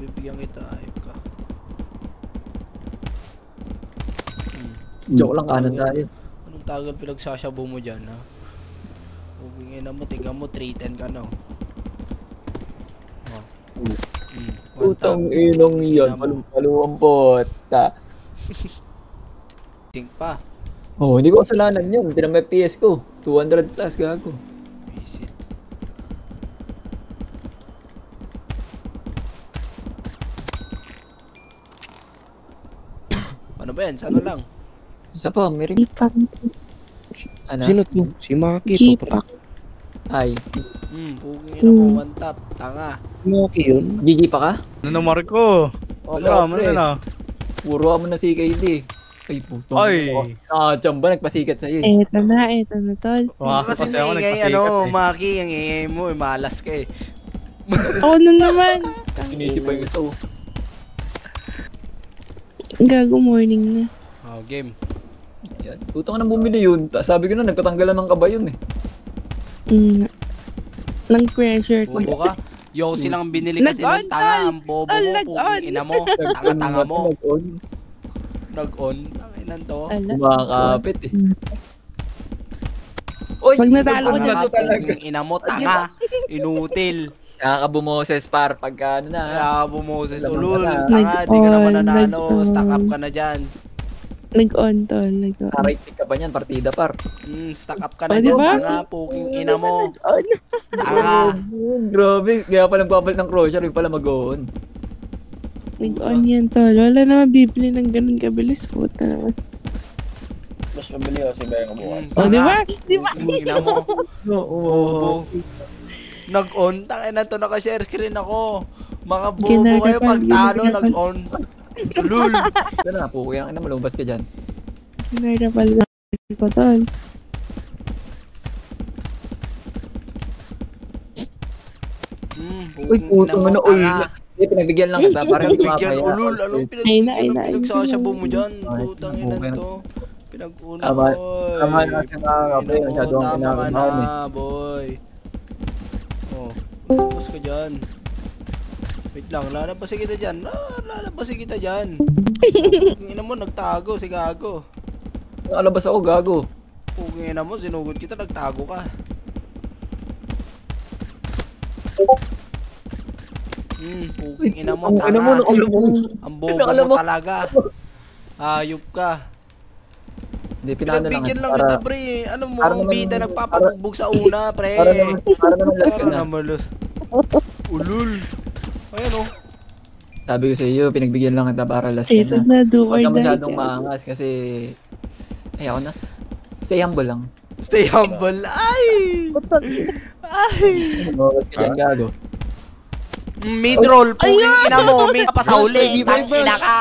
bibigyan kita. Ayop ka. Joke lang, kanan tayo. Anong tagal pinagsasabo mo dyan, ha? Hugingin na mo, tiga mo, 310 ka na. Putang inong yan, palumpaluang bota. Think pa. Oh, hindi ko kasalanan yun. Tinang may PS ko. 200 plus, gago. Visit. Ano ba yan? Sana lang? Isa pa, may ring. Ano? Sino to? Si Maki to. Jipak. Ay. Hugingin na mo, one tap. Tanga. Maki yun? GG pa ka? Ano na Marco? Wala, Ano pre. na? Puro mo na si KD. Ay, putong. Ay. Chamba, nagpasikat sa'yo. Eto na, tol. Pumasok kasi ako ingay, nagpasikat eh. Maki, ang ingay mo, malas ka eh. Ako na naman. Sinisip pa yung gusto. Gago morning na. Oh, game. Ayan. Putong ka nang bumili yun. Sabi ko na, nagkatanggalan ng kaba yun eh. Nang pressure ko. Bobo ka. Yo, silang binili kasi ng tanga. Ang bobo mo, putang ina mo. Tanga-tanga mo. Nag-on. Ang inan to. Ala. Kumakapit eh. Oy, Pag natalo ko Tanga dyan. ka, putang ina mo, tanga. Inutil. Nakakabumoses par pagka ano na. Kaya bumoses ulul. Tanga, di ka naman nanalo. Stack up ka na dyan. Nag-on, tol. Nag-on. Right pick ka pa niyan, partida par. Stack up ka na Oh, dyan. diba? Tanga, puking ina mo. Nag-on. Tanga. Grabe, kaya pala nagpapalit ng crusher, yung pala mag-on. Nag-on yan, tol. Wala na mabibili ng ganun kabilis. Puta naman. Mas mabili ako si Bayang bukas. O, di ba? Di ba? Puking ina mo. Bobo. Nag-on. Tangin na to, naka-share screen ako. Mga bobo kayo pag talo, nag-on. Ulul. Ito na, pukuya ang ina, malumpas ka dyan. Kinarapal ko, tol. Uy, putong ano, ul. Hindi, pinagbigyan lang kita para hindi Bigyan mapaya. ulul. Anong pinagsasabo mo dyan? Putang ina to. Pinag-unoy. Tama na siya nakakapre. Masyado ang Tama ka kinakabahan eh. na, boy. Oh, tapos ka dyan. Wait lang, lalabasin kita dyan. Lalabasin kita dyan. Kung ina mo, nagtago si Gago. Alabas ako, gago. Kung ina mo, sinugod kita, nagtago ka. Puking ina mo, Ang ina mo, tanga. nakalabas. Ang bobo mo talaga. Ayup ka. Hindi, pinano lang. Pinagbigyan lang Para, kita, pre. Ano mo, para ang naman- bida nagpapabugbog sa una, pre. para naman last ka Para na. naman last. Ulul. Ayan o. Sabi ko sa iyo, pinagbigyan lang kita para last Ito ka na. na, do or Huwag ka die. masyadong maangas kasi... Ay, ako na. Stay humble lang. Stay humble. Ay! Ay! Huwag ka dyan, gago. Mid-roll. Puking ina mo. Mid pa sa huli. Tangina ka.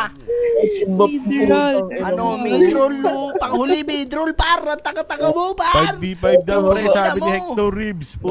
Mid-roll. Ano, mid-roll mo. Panghuli mid-roll, par. Ang taga-taga mo, par. 5v5 daw, Putang pre, sabi ina ni mo. Hector Reeves po.